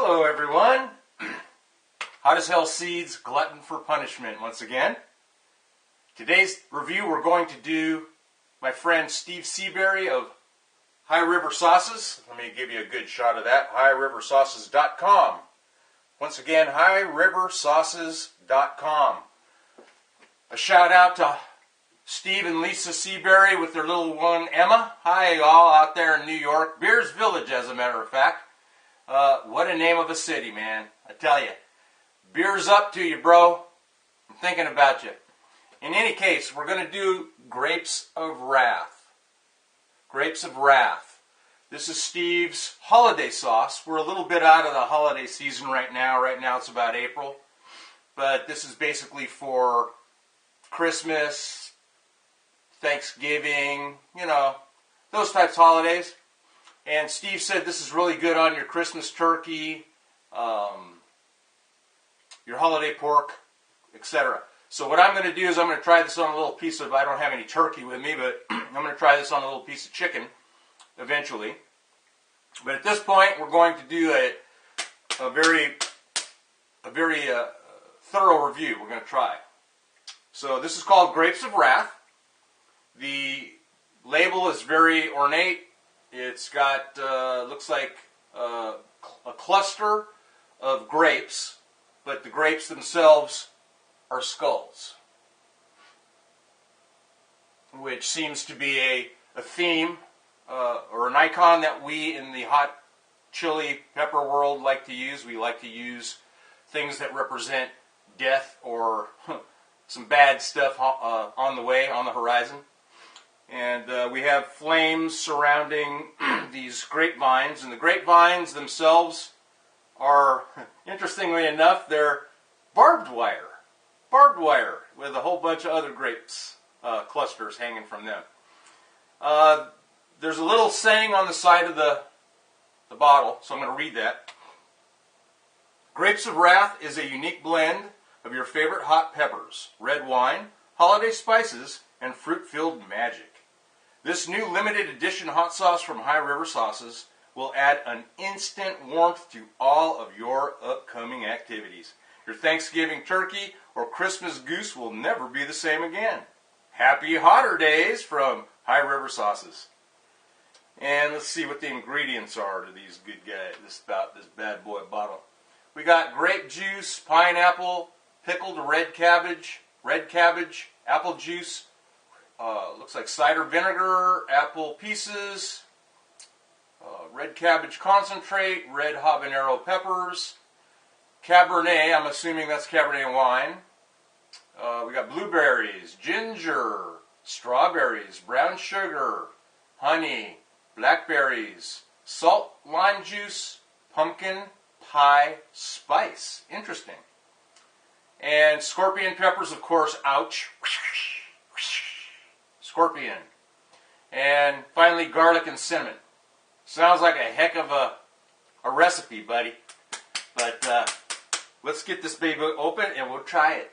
Hello everyone, ChileHeadZ, Glutton for Punishment once again. Today's review we're going to do my friend Steve Seabury of High River Sauces. Let me give you a good shot of that, highriversauces.com. Once again, highriversauces.com. A shout out to Steve and Lisa Seabury with their little one Emma. Hi all out there in New York, Beers Village as a matter of fact. What a name of a city, man. I tell you. Beers up to you, bro. I'm thinking about you. In any case, we're going to do Grapes of Wrath. Grapes of Wrath. This is Steve's holiday sauce. We're a little bit out of the holiday season right now. Right now it's about April. But this is basically for Christmas, Thanksgiving, you know, those types of holidays. And Steve said this is really good on your Christmas turkey, your holiday pork, etc. So what I'm going to do is I'm going to try this on a little piece of, I don't have any turkey with me, but I'm going to try this on a little piece of chicken eventually. But at this point, we're going to do a very thorough review. We're going to try. So this is called Grapes of Wrath. The label is very ornate. It's got, looks like a cluster of grapes, but the grapes themselves are skulls, which seems to be a theme or an icon that we in the hot chili pepper world like to use. We like to use things that represent death or some bad stuff on the way, on the horizon. And we have flames surrounding these grapevines, and the grapevines themselves are, interestingly enough, they're barbed wire with a whole bunch of other grapes clusters hanging from them. There's a little saying on the side of the bottle, so I'm going to read that. Grapes of Wrath is a unique blend of your favorite hot peppers, red wine, holiday spices, and fruit-filled magic. This new limited edition hot sauce from High River Sauces will add an instant warmth to all of your upcoming activities. Your Thanksgiving turkey or Christmas goose will never be the same again. Happy hotter days from High River Sauces. And let's see what the ingredients are to these good guys, this bad boy bottle. We got grape juice, pineapple, pickled red cabbage, apple juice, looks like cider vinegar, apple pieces, red cabbage concentrate, red habanero peppers, Cabernet, I'm assuming that's Cabernet wine. We got blueberries, ginger, strawberries, brown sugar, honey, blackberries, salt, lime juice, pumpkin pie spice. Interesting. And scorpion peppers, of course, ouch. Scorpion. And finally, garlic and cinnamon. Sounds like a heck of a recipe, buddy. But let's get this baby open and we'll try it.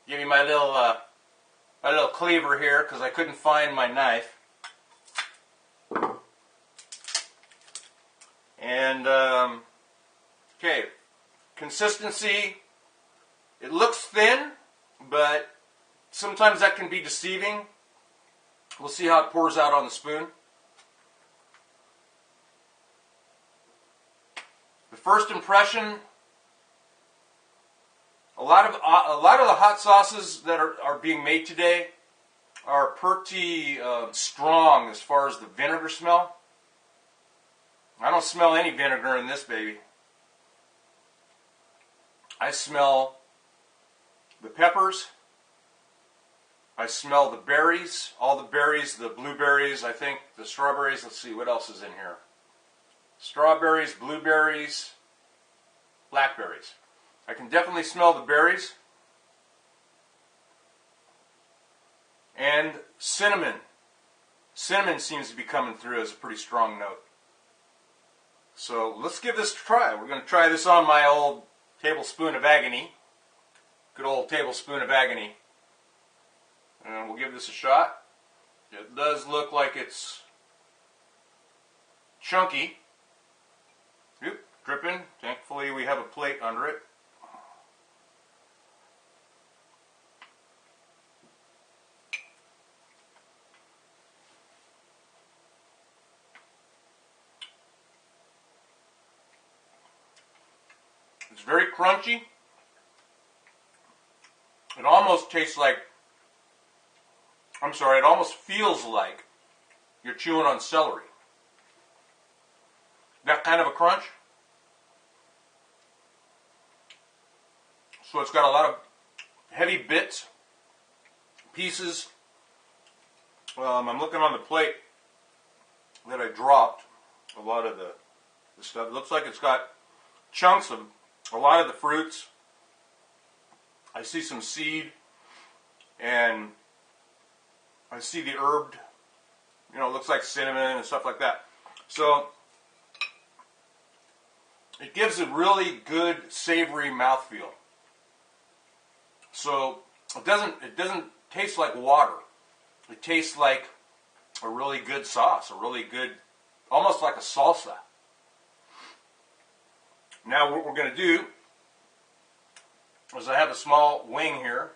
Give me my little cleaver here because I couldn't find my knife. And okay, consistency. It looks thin, but sometimes that can be deceiving. We'll see how it pours out on the spoon. The first impression, a lot of the hot sauces that are being made today are pretty strong as far as the vinegar smell. I don't smell any vinegar in this baby. I smell the peppers. I smell the berries, all the berries, the blueberries, I think, the strawberries. Let's see, what else is in here? Strawberries, blueberries, blackberries. I can definitely smell the berries. And cinnamon. Cinnamon seems to be coming through as a pretty strong note. So let's give this a try. We're going to try this on my old tablespoon of agony. Good old tablespoon of agony. And we'll give this a shot. It does look like it's chunky. Oop, dripping. Thankfully we have a plate under it. It's very crunchy. It almost tastes like, I'm sorry, it almost feels like you're chewing on celery. That kind of a crunch. So it's got a lot of heavy bits, pieces. I'm looking on the plate that I dropped a lot of the stuff. It looks like it's got chunks of a lot of the fruits. I see some seed, and I see the herbed, you know, it looks like cinnamon and stuff like that. So it gives a really good savory mouthfeel. So it doesn't taste like water. It tastes like a really good sauce, a really good, almost like a salsa. Now what we're going to do is I have a small wing here.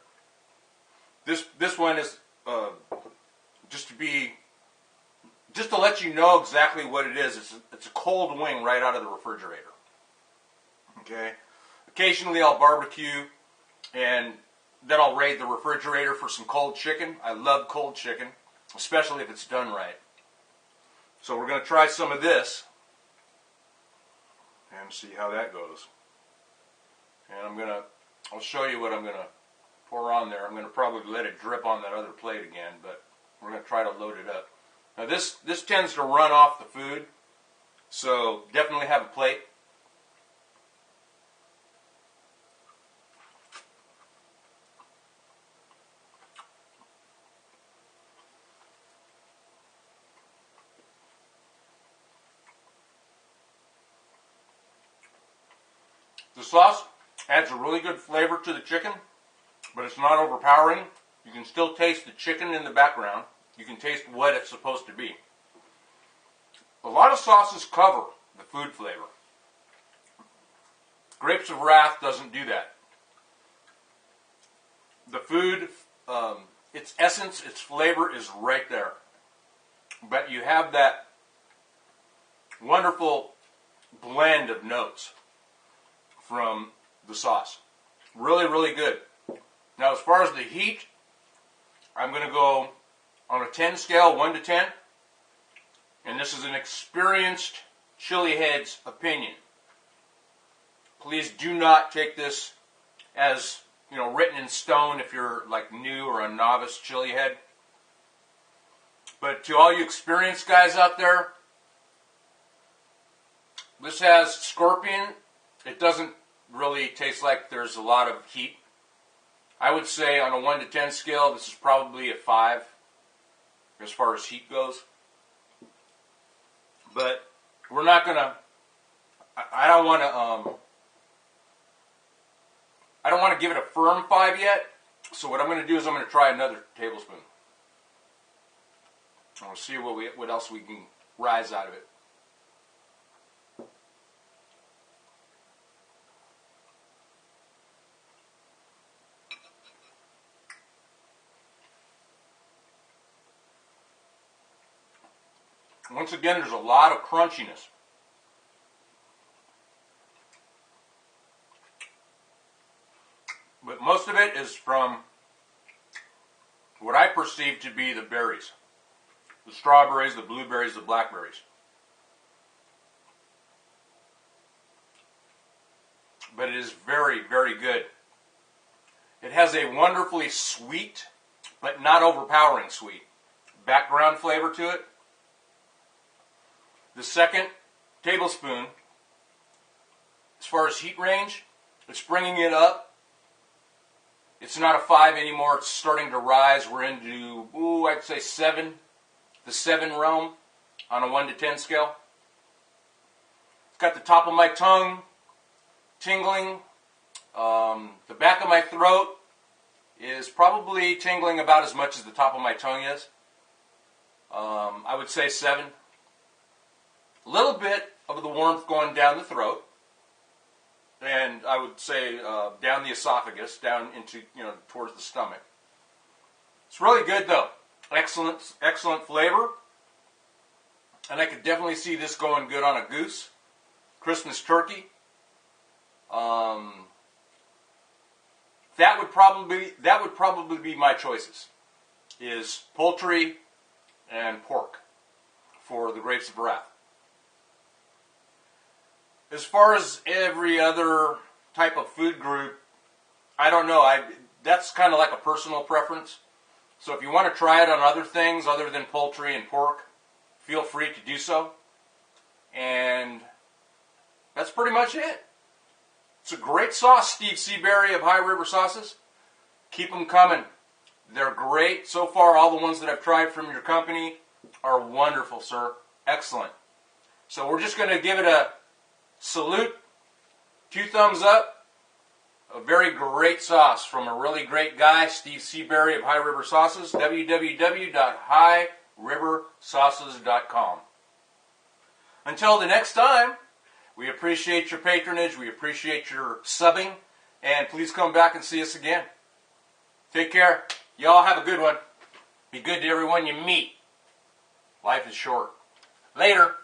This one is just to let you know exactly what it is. It's a cold wing right out of the refrigerator. Okay. Occasionally I'll barbecue, and then I'll raid the refrigerator for some cold chicken. I love cold chicken, especially if it's done right. So we're going to try some of this and see how that goes. And I'll show you what I'm going to pour on there. I'm going to probably let it drip on that other plate again, but we're going to try to load it up. Now this tends to run off the food, so definitely have a plate. The sauce adds a really good flavor to the chicken, but it's not overpowering. You can still taste the chicken in the background. You can taste what it's supposed to be. A lot of sauces cover the food flavor. Grapes of Wrath doesn't do that. The food, its essence, its flavor is right there. But you have that wonderful blend of notes from the sauce. Really, really good. Now as far as the heat, I'm going to go on a 10 scale, 1 to 10. And this is an experienced ChileHeadZ opinion. Please do not take this as, you know, written in stone if you're like new or a novice ChileHead. But to all you experienced guys out there, this has scorpion. It doesn't really taste like there's a lot of heat. I would say on a 1 to 10 scale, this is probably a 5 as far as heat goes. But we're not going to, I don't want to give it a firm 5 yet. So what I'm going to do is I'm going to try another tablespoon. And we'll see what else we can rise out of it. Once again, there's a lot of crunchiness. But most of it is from what I perceive to be the berries. The strawberries, the blueberries, the blackberries. But it is very, very good. It has a wonderfully sweet, but not overpowering sweet, background flavor to it. The second tablespoon, as far as heat range, it's bringing it up. It's not a 5 anymore. It's starting to rise. We're into, I'd say 7, the 7 realm on a 1 to 10 scale. It's got the top of my tongue tingling. The back of my throat is probably tingling about as much as the top of my tongue is. I would say 7. A little bit of the warmth going down the throat, and I would say down the esophagus, down into, towards the stomach. It's really good though. Excellent flavor. And I could definitely see this going good on a goose, Christmas turkey. That would probably be my choices. Is poultry and pork for the Grapes of Wrath. As far as every other type of food group, I don't know. That's kind of like a personal preference. So if you want to try it on other things other than poultry and pork, feel free to do so. And that's pretty much it. It's a great sauce, Steve Seabury of High River Sauces. Keep them coming. They're great. So far, all the ones that I've tried from your company are wonderful, sir. Excellent. So we're just going to give it a salute. 2 thumbs up. A very great sauce from a really great guy, Steve Seabury of High River Sauces. www.highriversauces.com. Until the next time, we appreciate your patronage. We appreciate your subbing. And please come back and see us again. Take care. Y'all have a good one. Be good to everyone you meet. Life is short. Later.